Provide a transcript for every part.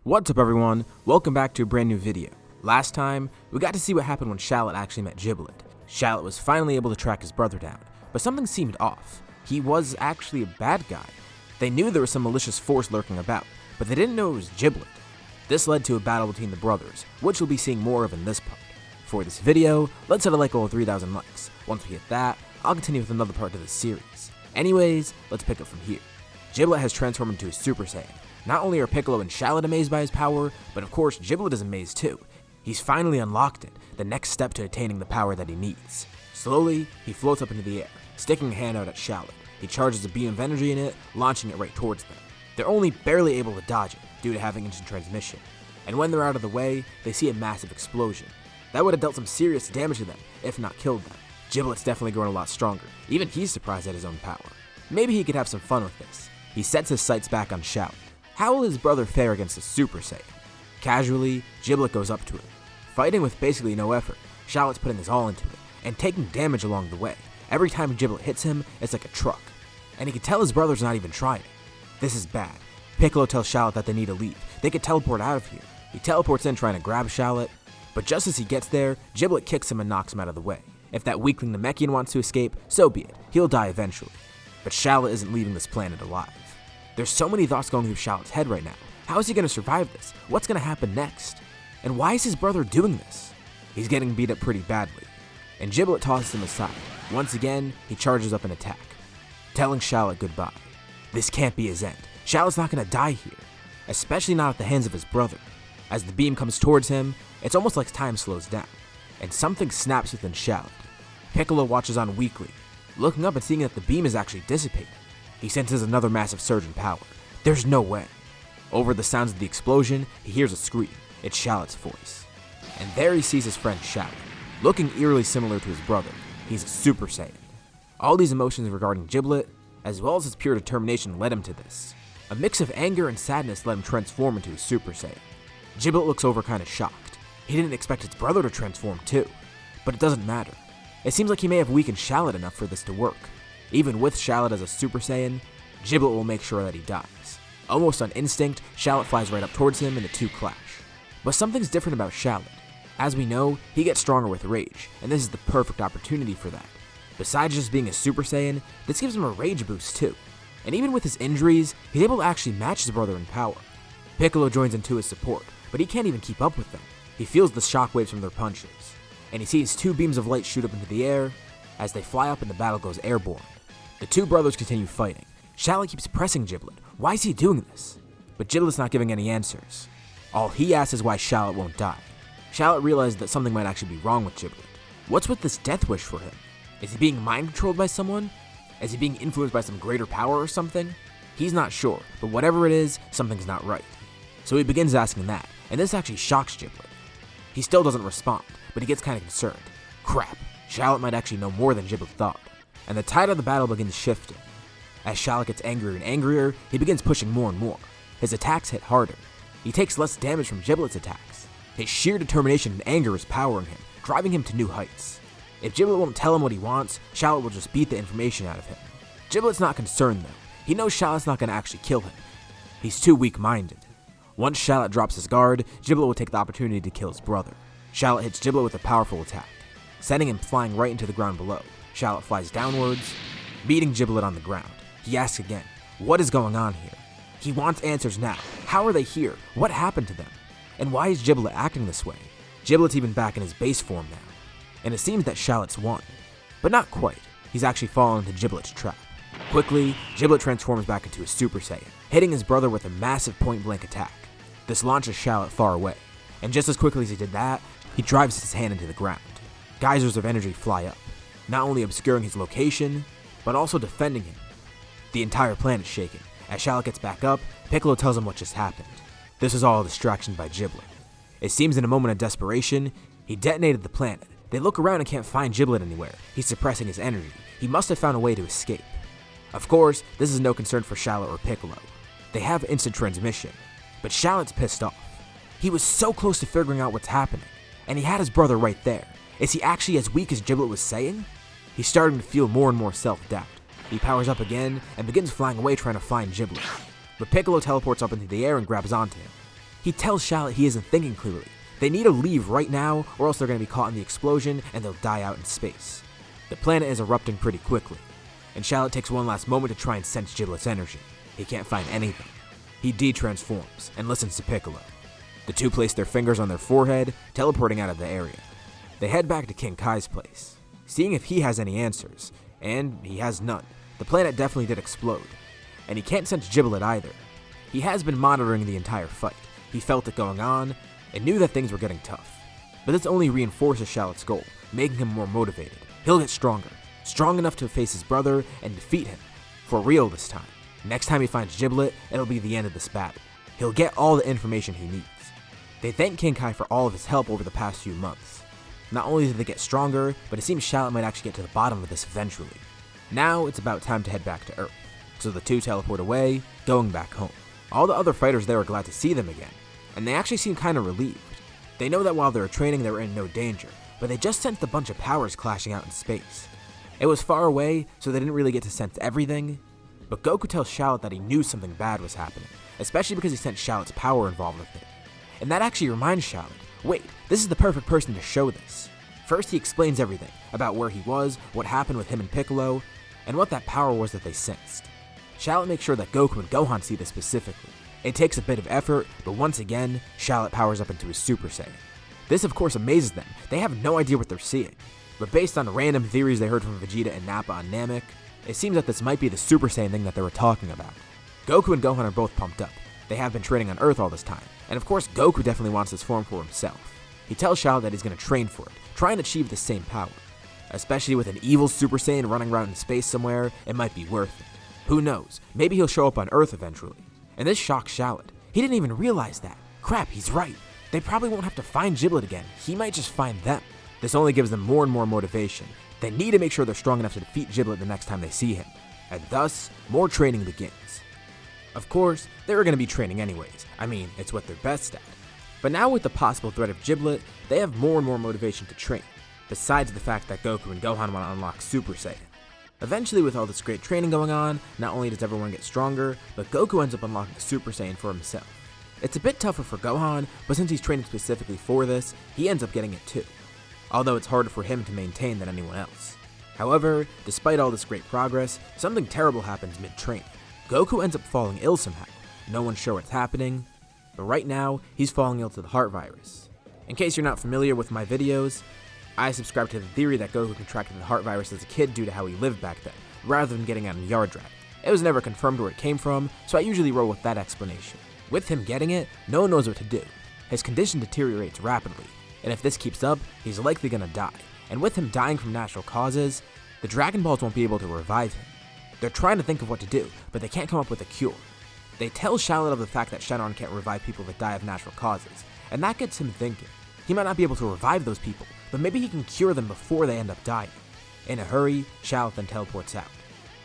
What's up everyone, welcome back to a brand new video. Last time, we got to see what happened when Shallot actually met Giblet. Shallot was finally able to track his brother down, but something seemed off. He was actually a bad guy. They knew there was some malicious force lurking about, but they didn't know it was Giblet. This led to a battle between the brothers, which we'll be seeing more of in this part. For this video, let's hit a like goal of 3,000 likes. Once we hit that, I'll continue with another part of this series. Anyways, let's pick up from here. Giblet has transformed into a Super Saiyan. Not only are Piccolo and Shallot amazed by his power, but of course Giblet is amazed too. He's finally unlocked it, the next step to attaining the power that he needs. Slowly, he floats up into the air, sticking a hand out at Shallot. He charges a beam of energy in it, launching it right towards them. They're only barely able to dodge it, due to having instant transmission. And when they're out of the way, they see a massive explosion. That would have dealt some serious damage to them, if not killed them. Giblet's definitely grown a lot stronger. Even he's surprised at his own power. Maybe he could have some fun with this. He sets his sights back on Shallot. How will his brother fare against a Super Saiyan? Casually, Giblet goes up to him. Fighting with basically no effort, Shallot's putting his all into it, and taking damage along the way. Every time Giblet hits him, it's like a truck. And he can tell his brother's not even trying. This is bad. Piccolo tells Shallot that they need to leave. They could teleport out of here. He teleports in trying to grab Shallot, but just as he gets there, Giblet kicks him and knocks him out of the way. If that weakling Namekian wants to escape, so be it. He'll die eventually. But Shallot isn't leaving this planet alive. There's so many thoughts going through Shallot's head right now. How is he going to survive this? What's going to happen next? And why is his brother doing this? He's getting beat up pretty badly. And Giblet tosses him aside. Once again, he charges up an attack, telling Shallot goodbye. This can't be his end. Shallot's not going to die here, especially not at the hands of his brother. As the beam comes towards him, it's almost like time slows down, and something snaps within Shallot. Piccolo watches on weakly, looking up and seeing that the beam is actually dissipating. He senses another massive surge in power. There's no way. Over the sounds of the explosion, he hears a scream. It's Shallot's voice. And there he sees his friend Shallot, looking eerily similar to his brother. He's a Super Saiyan. All these emotions regarding Giblet, as well as his pure determination, led him to this. A mix of anger and sadness let him transform into a Super Saiyan. Giblet looks over kind of shocked. He didn't expect his brother to transform too. But it doesn't matter. It seems like he may have weakened Shallot enough for this to work. Even with Shallot as a Super Saiyan, Giblet will make sure that he dies. Almost on instinct, Shallot flies right up towards him and the two clash. But something's different about Shallot. As we know, he gets stronger with rage, and this is the perfect opportunity for that. Besides just being a Super Saiyan, this gives him a rage boost too. And even with his injuries, he's able to actually match his brother in power. Piccolo joins into his support, but he can't even keep up with them. He feels the shockwaves from their punches, and he sees two beams of light shoot up into the air. As they fly up and the battle goes airborne. The two brothers continue fighting. Shallot keeps pressing Giblet. Why is he doing this? But Giblet's not giving any answers. All he asks is why Shallot won't die. Shallot realizes that something might actually be wrong with Giblet. What's with this death wish for him? Is he being mind controlled by someone? Is he being influenced by some greater power or something? He's not sure, but whatever it is, something's not right. So he begins asking that, and this actually shocks Giblet. He still doesn't respond, but he gets kind of concerned. Crap, Shallot might actually know more than Giblet thought. And the tide of the battle begins shifting. As Shallot gets angrier and angrier, he begins pushing more and more. His attacks hit harder. He takes less damage from Giblet's attacks. His sheer determination and anger is powering him, driving him to new heights. If Giblet won't tell him what he wants, Shallot will just beat the information out of him. Giblet's not concerned though. He knows Shallot's not going to actually kill him. He's too weak-minded. Once Shallot drops his guard, Giblet will take the opportunity to kill his brother. Shallot hits Giblet with a powerful attack, sending him flying right into the ground below. Shallot flies downwards, beating Giblet on the ground. He asks again, what is going on here? He wants answers now. How are they here? What happened to them? And why is Giblet acting this way? Giblet's even back in his base form now. And it seems that Shallot's won. But not quite. He's actually fallen into Giblet's trap. Quickly, Giblet transforms back into a Super Saiyan, hitting his brother with a massive point-blank attack. This launches Shallot far away. And just as quickly as he did that, he drives his hand into the ground. Geysers of energy fly up, not only obscuring his location, but also defending him. The entire planet's shaking. As Shallot gets back up, Piccolo tells him what just happened. This was all a distraction by Giblet. It seems in a moment of desperation, he detonated the planet. They look around and can't find Giblet anywhere. He's suppressing his energy. He must have found a way to escape. Of course, this is no concern for Shallot or Piccolo. They have instant transmission, but Shallot's pissed off. He was so close to figuring out what's happening, and he had his brother right there. Is he actually as weak as Giblet was saying? He's starting to feel more and more self-doubt. He powers up again and begins flying away trying to find Giblet. But Piccolo teleports up into the air and grabs onto him. He tells Shallot he isn't thinking clearly. They need to leave right now or else they're going to be caught in the explosion and they'll die out in space. The planet is erupting pretty quickly, and Shallot takes one last moment to try and sense Giblet's energy. He can't find anything. He de-transforms and listens to Piccolo. The two place their fingers on their forehead, teleporting out of the area. They head back to King Kai's place, seeing if he has any answers, and he has none. The planet definitely did explode, and he can't sense Giblet either. He has been monitoring the entire fight. He felt it going on, and knew that things were getting tough. But this only reinforces Shallot's goal, making him more motivated. He'll get stronger, strong enough to face his brother and defeat him. For real this time. Next time he finds Giblet, it'll be the end of this battle. He'll get all the information he needs. They thank King Kai for all of his help over the past few months. Not only did they get stronger, but it seems Shallot might actually get to the bottom of this eventually. Now it's about time to head back to Earth. So the two teleport away, going back home. All the other fighters there are glad to see them again, and they actually seem kind of relieved. They know that while they were training, they were in no danger, but they just sensed a bunch of powers clashing out in space. It was far away, so they didn't really get to sense everything, but Goku tells Shallot that he knew something bad was happening, especially because he sensed Shallot's power involved with it. And that actually reminds Shallot, wait, this is the perfect person to show this. First he explains everything, about where he was, what happened with him and Piccolo, and what that power was that they sensed. Shallot makes sure that Goku and Gohan see this specifically. It takes a bit of effort, but once again, Shallot powers up into his Super Saiyan. This of course amazes them, they have no idea what they're seeing. But based on random theories they heard from Vegeta and Nappa on Namek, it seems that this might be the Super Saiyan thing that they were talking about. Goku and Gohan are both pumped up. They have been training on Earth all this time, and of course Goku definitely wants this form for himself. He tells Shallot that he's going to train for it, try and achieve the same power. Especially with an evil Super Saiyan running around in space somewhere, it might be worth it. Who knows, maybe he'll show up on Earth eventually. And this shocks Shallot. He didn't even realize that. Crap, he's right. They probably won't have to find Giblet again, he might just find them. This only gives them more and more motivation. They need to make sure they're strong enough to defeat Giblet the next time they see him. And thus, more training begins. Of course, they were going to be training anyways. I mean, it's what they're best at. But now with the possible threat of Giblet, they have more and more motivation to train. Besides the fact that Goku and Gohan want to unlock Super Saiyan. Eventually, with all this great training going on, not only does everyone get stronger, but Goku ends up unlocking Super Saiyan for himself. It's a bit tougher for Gohan, but since he's training specifically for this, he ends up getting it too. Although it's harder for him to maintain than anyone else. However, despite all this great progress, something terrible happens mid-training. Goku ends up falling ill somehow. No one's sure what's happening, but right now, he's falling ill to the heart virus. In case you're not familiar with my videos, I subscribe to the theory that Goku contracted the heart virus as a kid due to how he lived back then, rather than getting out in yard drag. It was never confirmed where it came from, so I usually roll with that explanation. With him getting it, no one knows what to do. His condition deteriorates rapidly, and if this keeps up, he's likely gonna die. And with him dying from natural causes, the Dragon Balls won't be able to revive him. They're trying to think of what to do, but they can't come up with a cure. They tell Shallot of the fact that Shenron can't revive people that die of natural causes, and that gets him thinking. He might not be able to revive those people, but maybe he can cure them before they end up dying. In a hurry, Shallot then teleports out,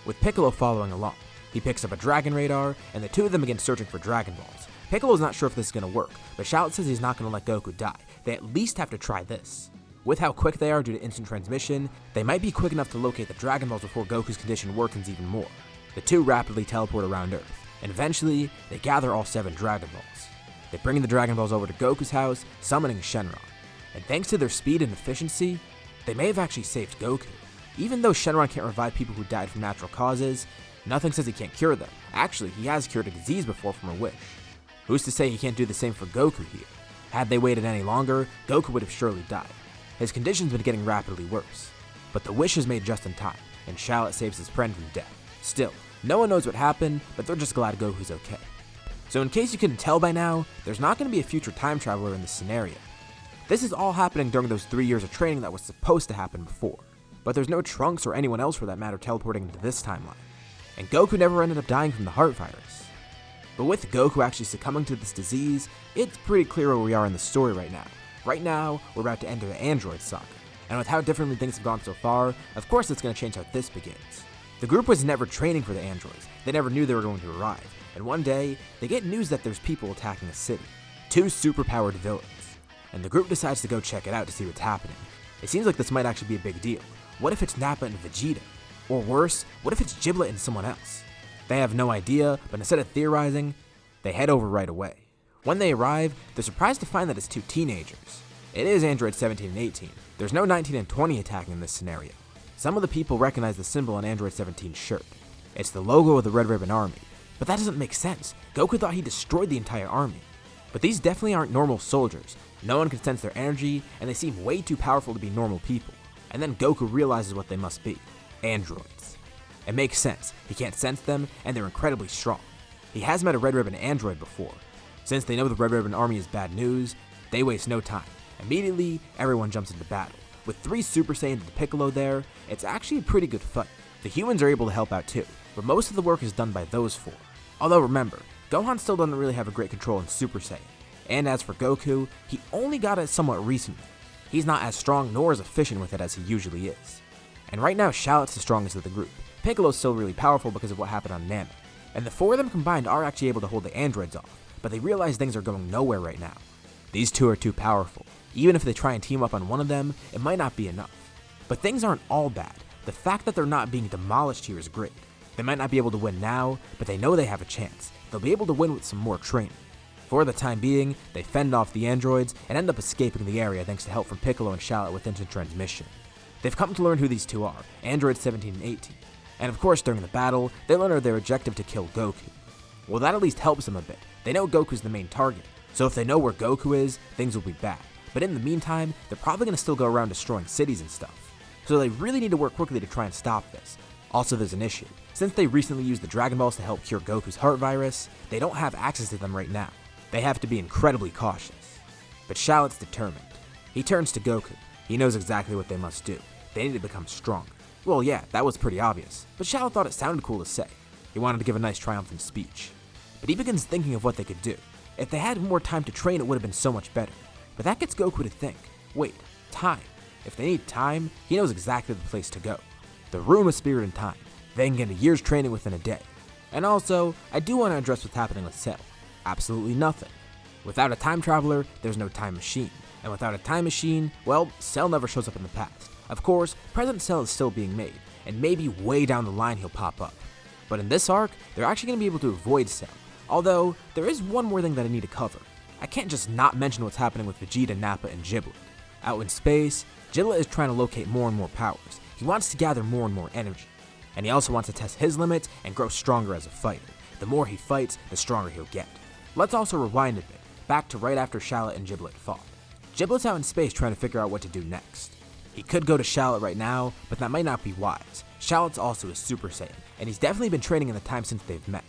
with Piccolo following along. He picks up a dragon radar, and the two of them begin searching for Dragon Balls. Piccolo's not sure if this is going to work, but Shallot says he's not going to let Goku die. They at least have to try this. With how quick they are due to instant transmission, they might be quick enough to locate the Dragon Balls before Goku's condition worsens even more. The two rapidly teleport around Earth, and eventually, they gather all 7 Dragon Balls. They bring the Dragon Balls over to Goku's house, summoning Shenron. And thanks to their speed and efficiency, they may have actually saved Goku. Even though Shenron can't revive people who died from natural causes, nothing says he can't cure them. Actually, he has cured a disease before from a wish. Who's to say he can't do the same for Goku here? Had they waited any longer, Goku would have surely died. His condition's been getting rapidly worse. But the wish is made just in time, and Shallot saves his friend from death. Still, no one knows what happened, but they're just glad Goku's okay. So in case you couldn't tell by now, there's not going to be a future time traveler in this scenario. This is all happening during those 3 years of training that was supposed to happen before. But there's no Trunks or anyone else for that matter teleporting into this timeline. And Goku never ended up dying from the heart virus. But with Goku actually succumbing to this disease, it's pretty clear where we are in the story right now. Right now, we're about to enter the Android saga. And with how differently things have gone so far, of course it's going to change how this begins. The group was never training for the androids. They never knew they were going to arrive. And one day, they get news that there's people attacking a city. 2 superpowered villains. And the group decides to go check it out to see what's happening. It seems like this might actually be a big deal. What if it's Nappa and Vegeta? Or worse, what if it's Giblet and someone else? They have no idea, but instead of theorizing, they head over right away. When they arrive, they're surprised to find that it's two teenagers. It is Android 17 and 18. There's no 19 and 20 attacking in this scenario. Some of the people recognize the symbol on Android 17's shirt. It's the logo of the Red Ribbon Army. But that doesn't make sense. Goku thought he destroyed the entire army. But these definitely aren't normal soldiers. No one can sense their energy, and they seem way too powerful to be normal people. And then Goku realizes what they must be. Androids. It makes sense. He can't sense them, and they're incredibly strong. He has met a Red Ribbon android before. Since they know the Red Ribbon Army is bad news, they waste no time. Immediately, everyone jumps into battle. With 3 Super Saiyans and Piccolo there, it's actually a pretty good fight. The humans are able to help out too, but most of the work is done by those 4. Although remember, Gohan still doesn't really have a great control in Super Saiyan. And as for Goku, he only got it somewhat recently. He's not as strong nor as efficient with it as he usually is. And right now, Shallot's the strongest of the group. Piccolo's still really powerful because of what happened on Namek. And the 4 of them combined are actually able to hold the androids off, but they realize things are going nowhere right now. These 2 are too powerful. Even if they try and team up on one of them, it might not be enough. But things aren't all bad. The fact that they're not being demolished here is great. They might not be able to win now, but they know they have a chance. They'll be able to win with some more training. For the time being, they fend off the androids and end up escaping the area thanks to help from Piccolo and Shallot with instant transmission. They've come to learn who these 2 are, Android 17 and 18. And of course, during the battle, they learn their objective to kill Goku. Well, that at least helps them a bit. They know Goku's the main target, so if they know where Goku is, things will be bad. But in the meantime, they're probably going to still go around destroying cities and stuff. So they really need to work quickly to try and stop this. Also, there's an issue. Since they recently used the Dragon Balls to help cure Goku's heart virus, they don't have access to them right now. They have to be incredibly cautious. But Shallot's determined. He turns to Goku. He knows exactly what they must do. They need to become stronger. Well, yeah, that was pretty obvious, but Shallot thought it sounded cool to say. He wanted to give a nice triumphant speech. But he begins thinking of what they could do. If they had more time to train, it would have been so much better. But that gets Goku to think. Wait, time. If they need time, he knows exactly the place to go. The Room of Spirit and Time. They can get a year's training within a day. And also, I do want to address what's happening with Cell. Absolutely nothing. Without a time traveler, there's no time machine. And without a time machine, well, Cell never shows up in the past. Of course, present Cell is still being made, and maybe way down the line he'll pop up. But in this arc, they're actually going to be able to avoid Cell. Although, there is one more thing that I need to cover. I can't just not mention what's happening with Vegeta, Nappa, and Giblet. Out in space, Giblet is trying to locate more and more powers. He wants to gather more and more energy. And he also wants to test his limits and grow stronger as a fighter. The more he fights, the stronger he'll get. Let's also rewind a bit, back to right after Shallot and Giblet fought. Giblet's out in space trying to figure out what to do next. He could go to Shallot right now, but that might not be wise. Shallot's also a Super Saiyan, and he's definitely been training in the time since they've met.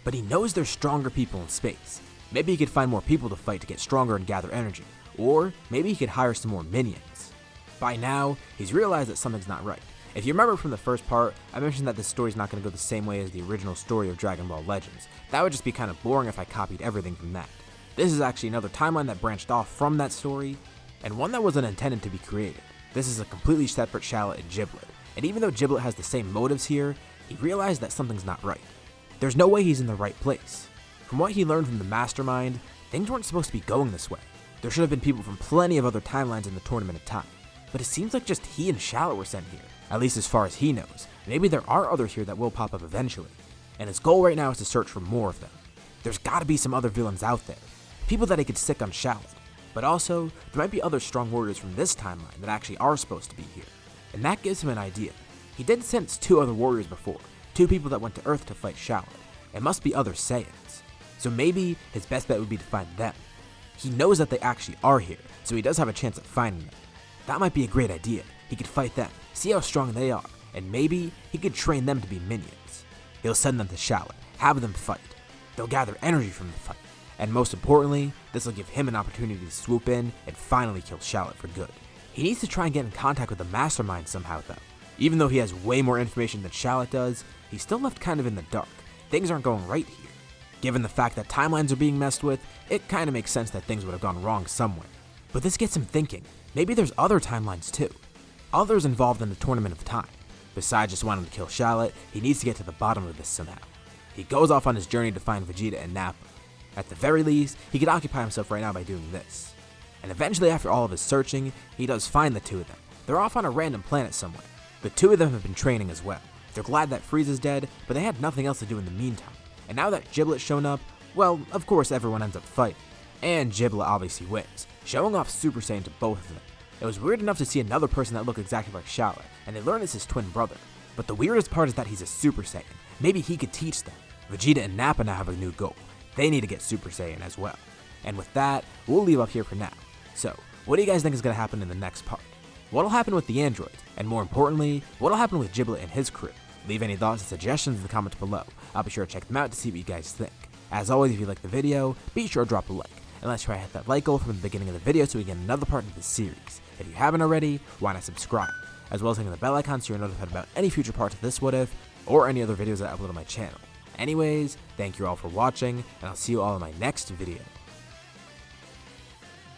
But he knows there's stronger people in space. Maybe he could find more people to fight to get stronger and gather energy. Or maybe he could hire some more minions. By now, he's realized that something's not right. If you remember from the first part, I mentioned that this story's not going to go the same way as the original story of Dragon Ball Legends. That would just be kind of boring if I copied everything from that. This is actually another timeline that branched off from that story, and one that wasn't intended to be created. This is a completely separate Shallot and Giblet, and even though Giblet has the same motives here, he realized that something's not right. There's no way he's in the right place. From what he learned from the Mastermind, things weren't supposed to be going this way. There should have been people from plenty of other timelines in the Tournament of Time, but it seems like just he and Shallot were sent here, at least as far as he knows. Maybe there are others here that will pop up eventually, and his goal right now is to search for more of them. There's gotta be some other villains out there, people that he could sick on Shallot, but also there might be other strong warriors from this timeline that actually are supposed to be here, and that gives him an idea. He did sense 2 other warriors before, 2 people that went to Earth to fight Shallot. It must be other Saiyans, so maybe his best bet would be to find them. He knows that they actually are here, so he does have a chance at finding them. That might be a great idea. He could fight them, see how strong they are, and maybe he could train them to be minions. He'll send them to Shallot, have them fight. They'll gather energy from the fight, and most importantly, this will give him an opportunity to swoop in and finally kill Shallot for good. He needs to try and get in contact with the Mastermind somehow though. Even though he has way more information than Shallot does, he's still left kind of in the dark. Things aren't going right here. Given the fact that timelines are being messed with, it kind of makes sense that things would have gone wrong somewhere. But this gets him thinking, maybe there's other timelines too. Others involved in the Tournament of Time. Besides just wanting to kill Shallot, he needs to get to the bottom of this somehow. He goes off on his journey to find Vegeta and Nappa. At the very least, he could occupy himself right now by doing this. And eventually after all of his searching, he does find the 2 of them. They're off on a random planet somewhere. The 2 of them have been training as well. They're glad that Frieza's dead, but they had nothing else to do in the meantime. And now that Giblet's shown up, well, of course everyone ends up fighting. And Giblet obviously wins, showing off Super Saiyan to both of them. It was weird enough to see another person that looked exactly like Shallot, and they learn it's his twin brother. But the weirdest part is that he's a Super Saiyan. Maybe he could teach them. Vegeta and Nappa now have a new goal. They need to get Super Saiyan as well. And with that, we'll leave up here for now. So, what do you guys think is going to happen in the next part? What'll happen with the androids? And more importantly, what'll happen with Giblet and his crew? Leave any thoughts and suggestions in the comments below. I'll be sure to check them out to see what you guys think. As always, if you liked the video, be sure to drop a like. And let's try to hit that like goal from the beginning of the video so we get another part of this series. If you haven't already, why not subscribe? As well as hitting the bell icon so you're notified about any future parts of this What If, or any other videos that I upload on my channel. Anyways, thank you all for watching, and I'll see you all in my next video.